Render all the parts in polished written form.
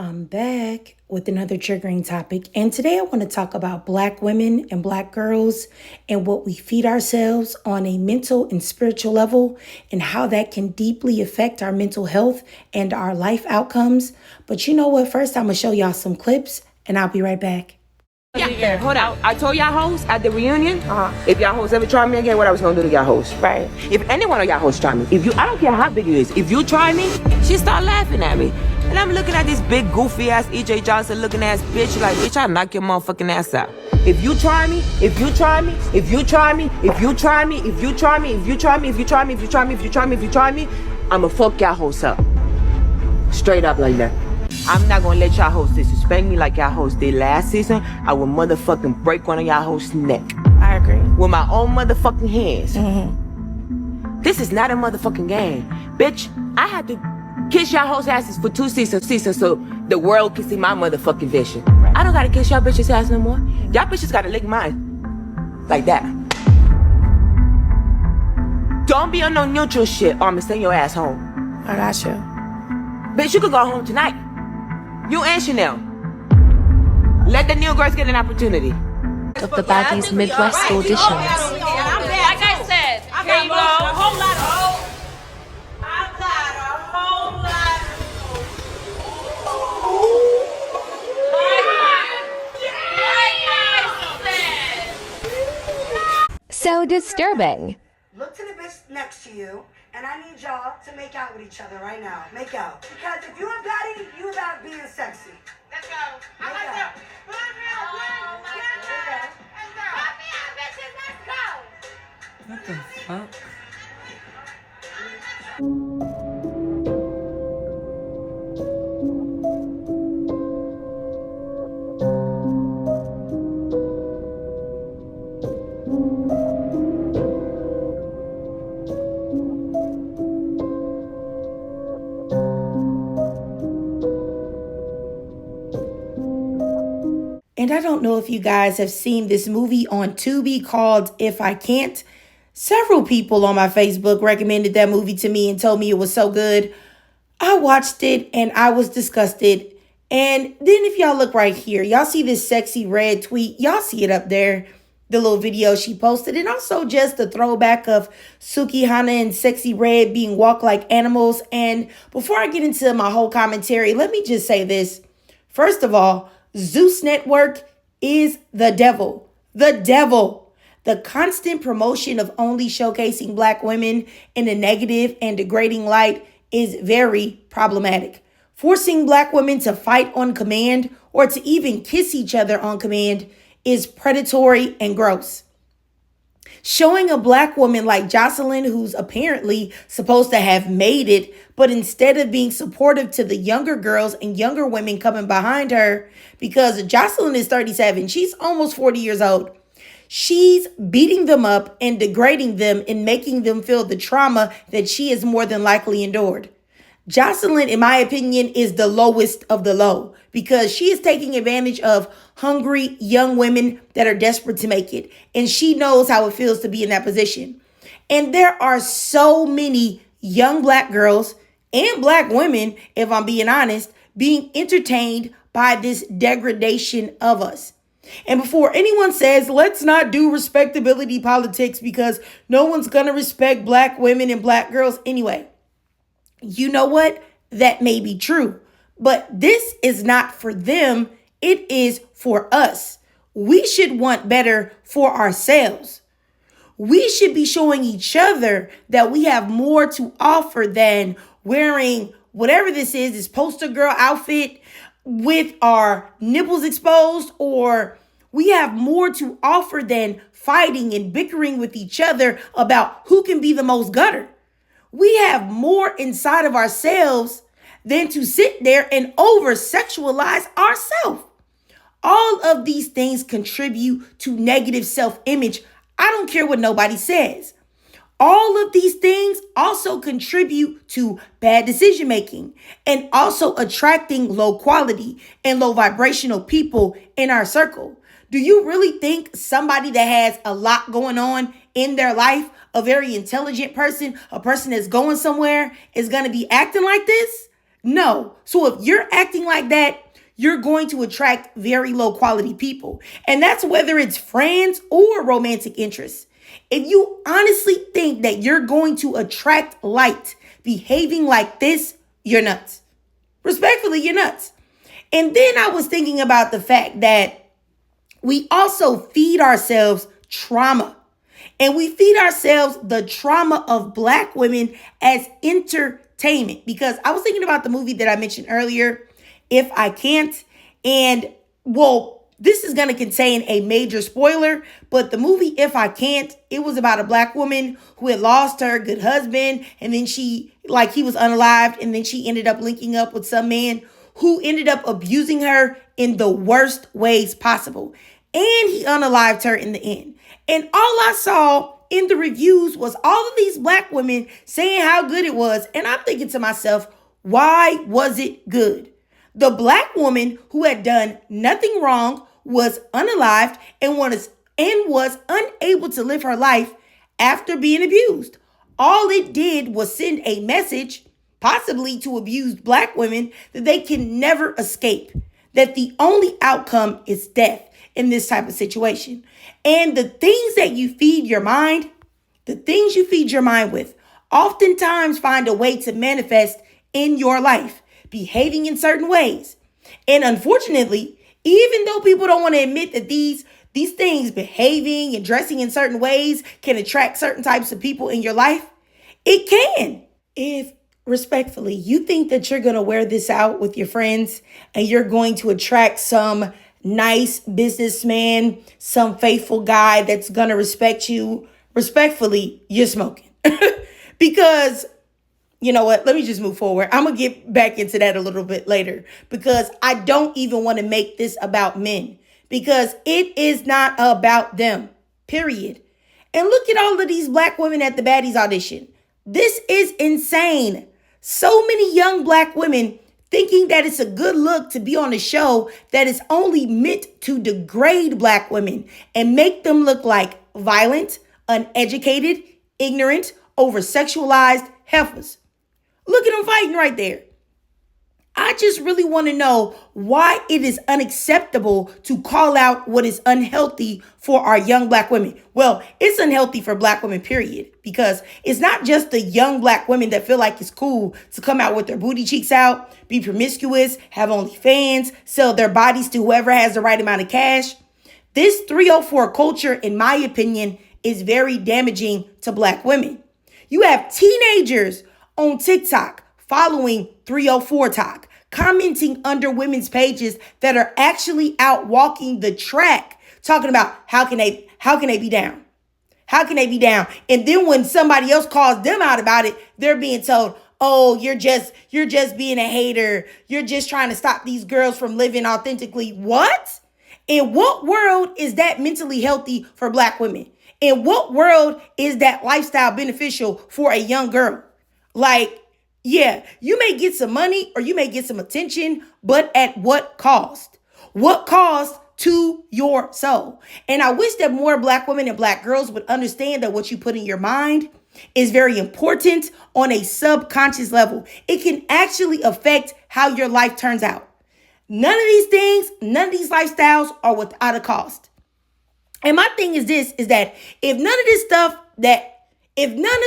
I'm back with another triggering topic, and today I want to talk about Black women and Black girls and what we feed ourselves on a mental and spiritual level, and how that can deeply affect our mental health and our life outcomes. But you know what? First, I'm going to show y'all some clips, and I'll be right back. Yeah, hold on. I told y'all hoes at the reunion, if y'all hoes ever try me again, what I was gonna do to y'all hoes. Right. If any one of y'all hoes try me, I don't care how big you is, if you try me, she start laughing at me. And I'm looking at this big goofy ass EJ Johnson looking ass bitch like, bitch, I'll knock your motherfucking ass out. If you try me, if you try me, if you try me, if you try me, if you try me, if you try me, if you try me, if you try me, if you try me, if you try me, I'ma fuck y'all hoes up. Straight up like that. I'm not gonna let y'all hoes disrespect me like y'all hoes did last season. I will motherfucking break one of y'all hoes' neck. I agree. With my own motherfucking hands. This is not a motherfucking game. Bitch, I had to kiss y'all hoes' asses for 2 seasons so the world can see my motherfucking vision. Right. I don't gotta kiss y'all bitches' ass no more. Y'all bitches gotta lick mine. Like that. Don't be on no neutral shit or I'ma send your ass home. I got you. Bitch, you could go home tonight. You and Chanel. Let the new girls get an opportunity. Of the Baddies Midwest auditions. Like I said, here you go. A whole lot of I've got a whole lot of So disturbing. Look to the bitch next to you, and I need y'all to make out with each other right now. Make out. Because if you a baddie, you about being sexy. Let's go. I like that. What the fuck? And I don't know if you guys have seen this movie on Tubi called If I Can't. Several people on my Facebook recommended that movie to me and told me it was so good. I watched it and I was disgusted. And then if y'all look right here, y'all see this sexy red tweet. Y'all see it up there, the little video she posted. And also just a throwback of Suki Hana and Sexy Red being walked like animals. And before I get into my whole commentary, let me just say this. First of all, Zeus Network is the devil. The devil. The constant promotion of only showcasing Black women in a negative and degrading light is very problematic. Forcing Black women to fight on command or to even kiss each other on command is predatory and gross. Showing a Black woman like Jocelyn, who's apparently supposed to have made it, but instead of being supportive to the younger girls and younger women coming behind her, because Jocelyn is 37, she's almost 40 years old. She's beating them up and degrading them and making them feel the trauma that she has more than likely endured. Jocelyn, in my opinion, is the lowest of the low because she is taking advantage of hungry young women that are desperate to make it. And she knows how it feels to be in that position. And there are so many young Black girls and Black women, if I'm being honest, being entertained by this degradation of us. And before anyone says, let's not do respectability politics because no one's going to respect Black women and Black girls anyway. You know what? That may be true, but this is not for them. It is for us. We should want better for ourselves. We should be showing each other that we have more to offer than wearing whatever this poster girl outfit with our nipples exposed, or we have more to offer than fighting and bickering with each other about who can be the most gutter. We have more inside of ourselves than to sit there and over-sexualize ourselves. All of these things contribute to negative self-image. I don't care what nobody says. All of these things also contribute to bad decision-making and also attracting low quality and low vibrational people in our circle. Do you really think somebody that has a lot going on in their life, a very intelligent person, a person that's going somewhere, is going to be acting like this? No. So if you're acting like that, you're going to attract very low quality people. And that's whether it's friends or romantic interests. If you honestly think that you're going to attract light behaving like this, you're nuts. Respectfully, you're nuts. And then I was thinking about the fact that we also feed ourselves trauma. And we feed ourselves the trauma of Black women as entertainment. Because I was thinking about the movie that I mentioned earlier, If I Can't. And, well, this is going to contain a major spoiler, but the movie If I Can't, it was about a Black woman who had lost her good husband, and then he was unalived, and then she ended up linking up with some man who ended up abusing her in the worst ways possible. And he unalived her in the end. And all I saw in the reviews was all of these Black women saying how good it was. And I'm thinking to myself, why was it good? The Black woman who had done nothing wrong was unalived and was unable to live her life after being abused. All it did was send a message, possibly to abused Black women, that they can never escape, that the only outcome is death in this type of situation. And the things that you feed your mind, with, oftentimes find a way to manifest in your life, behaving in certain ways. And unfortunately, even though people don't want to admit that these things, behaving and dressing in certain ways, can attract certain types of people in your life, it can. If, respectfully, you think that you're going to wear this out with your friends and you're going to attract some nice businessman, some faithful guy that's going to respect you, respectfully, you're smoking. Because, you know what? Let me just move forward. I'm going to get back into that a little bit later, because I don't even want to make this about men, because it is not about them, period. And look at all of these Black women at the Baddies audition. This is insane. So many young Black women thinking that it's a good look to be on a show that is only meant to degrade Black women and make them look like violent, uneducated, ignorant, over-sexualized heifers. Look at them fighting right there. I just really want to know why it is unacceptable to call out what is unhealthy for our young Black women. Well, it's unhealthy for Black women, period, because it's not just the young Black women that feel like it's cool to come out with their booty cheeks out, be promiscuous, have OnlyFans, sell their bodies to whoever has the right amount of cash. This 304 culture, in my opinion, is very damaging to Black women. You have teenagers on TikTok following 304 Talk, commenting under women's pages that are actually out walking the track, talking about how can they be down? How can they be down? And then when somebody else calls them out about it, they're being told, oh, you're just being a hater. You're just trying to stop these girls from living authentically. What? In what world is that mentally healthy for Black women? In what world is that lifestyle beneficial for a young girl? Like, yeah, you may get some money or you may get some attention, but at what cost? What cost to your soul? And I wish that more Black women and Black girls would understand that what you put in your mind is very important on a subconscious level. It can actually affect how your life turns out. None of these things, none of these lifestyles are without a cost. And my thing is this, is that if none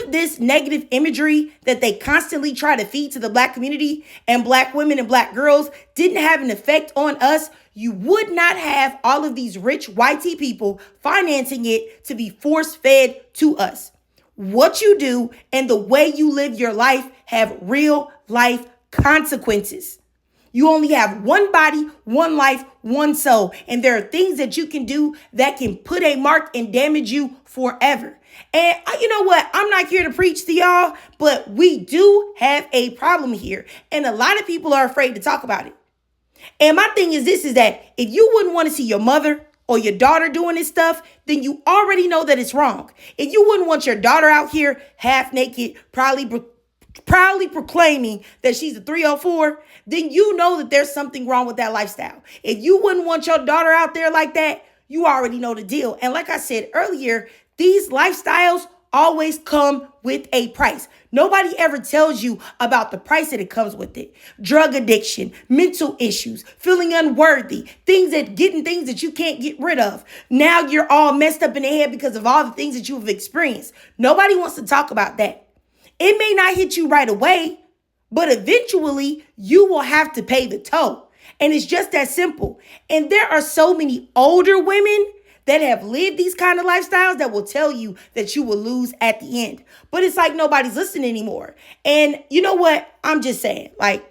of this negative imagery that they constantly try to feed to the Black community and Black women and Black girls didn't have an effect on us, you would not have all of these rich white people financing it to be force-fed to us. What you do and the way you live your life have real life consequences. You only have one body, one life, one soul. And there are things that you can do that can put a mark and damage you forever. And you know what? I'm not here to preach to y'all, but we do have a problem here. And a lot of people are afraid to talk about it. And my thing is this, is that if you wouldn't want to see your mother or your daughter doing this stuff, then you already know that it's wrong. If you wouldn't want your daughter out here half naked, proudly proclaiming that she's a 304, then you know that there's something wrong with that lifestyle. If you wouldn't want your daughter out there like that, you already know the deal. And like I said earlier, these lifestyles always come with a price. Nobody ever tells you about the price that it comes with it. Drug addiction, mental issues, feeling unworthy, getting things that you can't get rid of. Now you're all messed up in the head because of all the things that you've experienced. Nobody wants to talk about that. It may not hit you right away, but eventually you will have to pay the toll. And it's just that simple. And there are so many older women that have lived these kind of lifestyles that will tell you that you will lose at the end. But it's like nobody's listening anymore. And you know what? I'm just saying, like,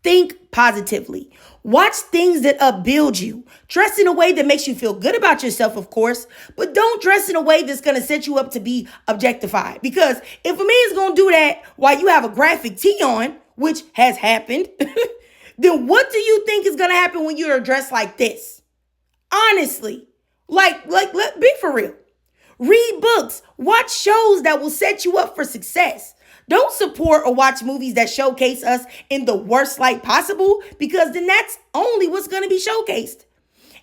think positively. Watch things that upbuild you. Dress in a way that makes you feel good about yourself, of course, but don't dress in a way that's going to set you up to be objectified. Because if a man's going to do that while you have a graphic tee on, which has happened, then what do you think is going to happen when you're dressed like this? Honestly, let's be for real. Read books, watch shows that will set you up for success. Don't support or watch movies that showcase us in the worst light possible, because then that's only what's going to be showcased.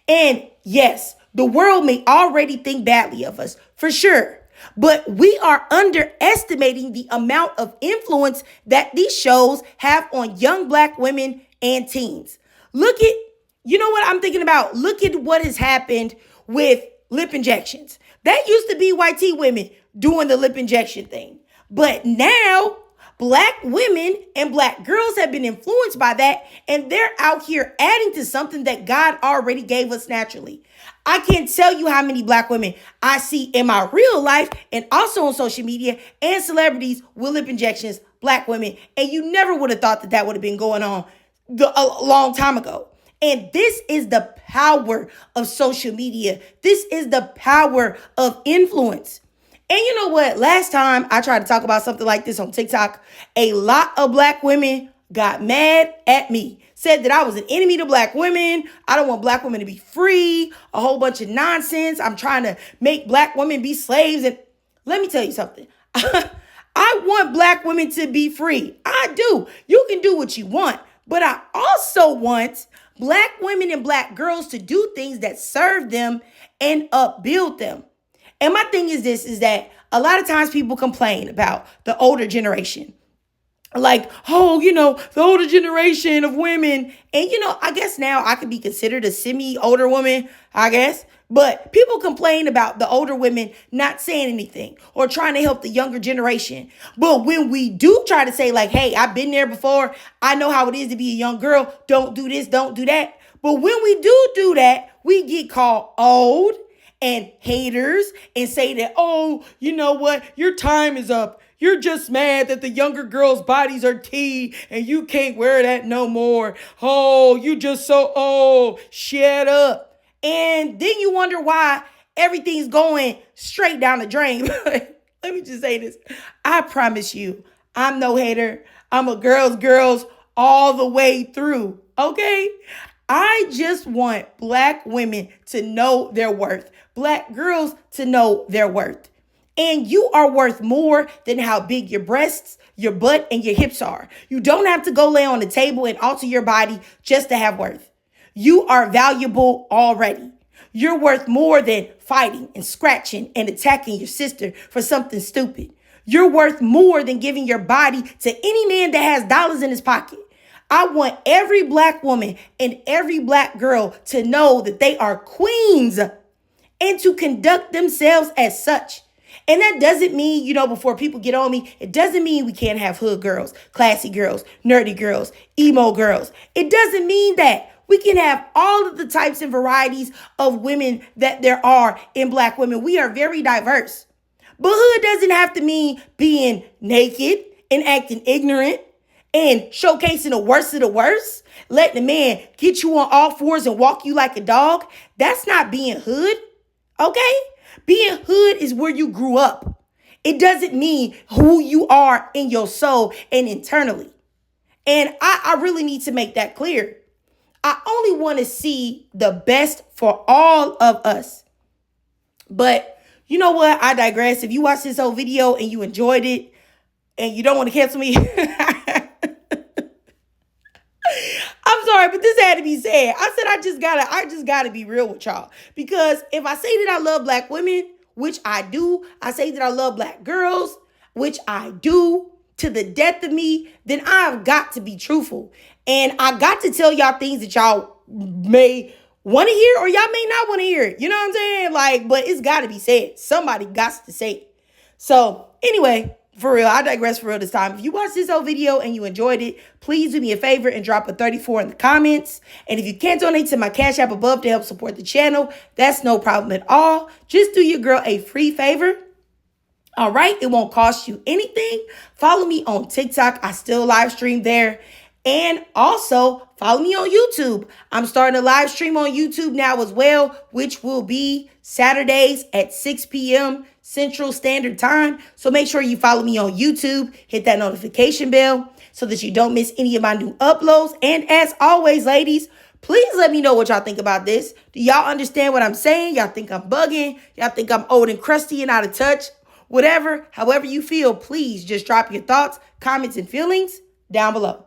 And yes, the world may already think badly of us, for sure. But we are underestimating the amount of influence that these shows have on young Black women and teens. You know what I'm thinking about? Look at what has happened with lip injections. That used to be white tea women doing the lip injection thing. But now Black women and Black girls have been influenced by that, and they're out here adding to something that God already gave us naturally. I can't tell you how many Black women I see in my real life and also on social media and celebrities with lip injections, Black women, and you never would have thought that would have been going on a long time ago. And this is the power of social media. This is the power of influence. And you know what? Last time I tried to talk about something like this on TikTok, a lot of Black women got mad at me, said that I was an enemy to Black women. I don't want Black women to be free, a whole bunch of nonsense. I'm trying to make Black women be slaves. And let me tell you something. I want Black women to be free. I do. You can do what you want. But I also want Black women and Black girls to do things that serve them and upbuild them. And my thing is this, is that a lot of times people complain about the older generation. Like, oh, the older generation of women. And, I guess now I could be considered a semi-older woman, I guess. But people complain about the older women not saying anything or trying to help the younger generation. But when we do try to say, like, hey, I've been there before, I know how it is to be a young girl, don't do this, don't do that. But when we do that, we get called old and haters and say that, oh, you know what? Your time is up. You're just mad that the younger girls' bodies are tea and you can't wear that no more. Oh, you just so old. Shut up. And then you wonder why everything's going straight down the drain. Let me just say this. I promise you, I'm no hater. I'm a girls all the way through. Okay? I just want Black women to know their worth. Black girls to know their worth. And you are worth more than how big your breasts, your butt, and your hips are. You don't have to go lay on the table and alter your body just to have worth. You are valuable already. You're worth more than fighting and scratching and attacking your sister for something stupid. You're worth more than giving your body to any man that has dollars in his pocket. I want every Black woman and every Black girl to know that they are queens and to conduct themselves as such. And that doesn't mean, before people get on me, it doesn't mean we can't have hood girls, classy girls, nerdy girls, emo girls. It doesn't mean that. We can have all of the types and varieties of women that there are in Black women. We are very diverse. But hood doesn't have to mean being naked and acting ignorant and showcasing the worst of the worst, letting a man get you on all fours and walk you like a dog. That's not being hood, okay? Being hood is where you grew up. It doesn't mean who you are in your soul and internally. And I really need to make that clear. I only want to see the best for all of us. But you know what? I digress. If you watched this whole video and you enjoyed it and you don't want to cancel me, I'm sorry, but this had to be said. I said I just gotta be real with y'all. Because if I say that I love Black women, which I do. I say that I love black girls, which I do to the death of me, then I've got to be truthful. And I got to tell y'all things that y'all may want to hear or y'all may not want to hear it. You know what I'm saying? Like, but it's got to be said. Somebody got to say it. So anyway, for real, I digress for real this time. If you watched this whole video and you enjoyed it, please do me a favor and drop a 34 in the comments. And if you can't donate to my Cash App above to help support the channel, that's no problem at all. Just do your girl a free favor. All right, it won't cost you anything. Follow me on TikTok. I still live stream there. And also follow me on YouTube. I'm starting a live stream on YouTube now as well, which will be Saturdays at 6 p.m. Central Standard Time. So make sure you follow me on YouTube. Hit that notification bell so that you don't miss any of my new uploads. And as always, ladies, please let me know what y'all think about this. Do y'all understand what I'm saying? Y'all think I'm bugging? Y'all think I'm old and crusty and out of touch? Whatever, however you feel, please just drop your thoughts, comments, and feelings down below.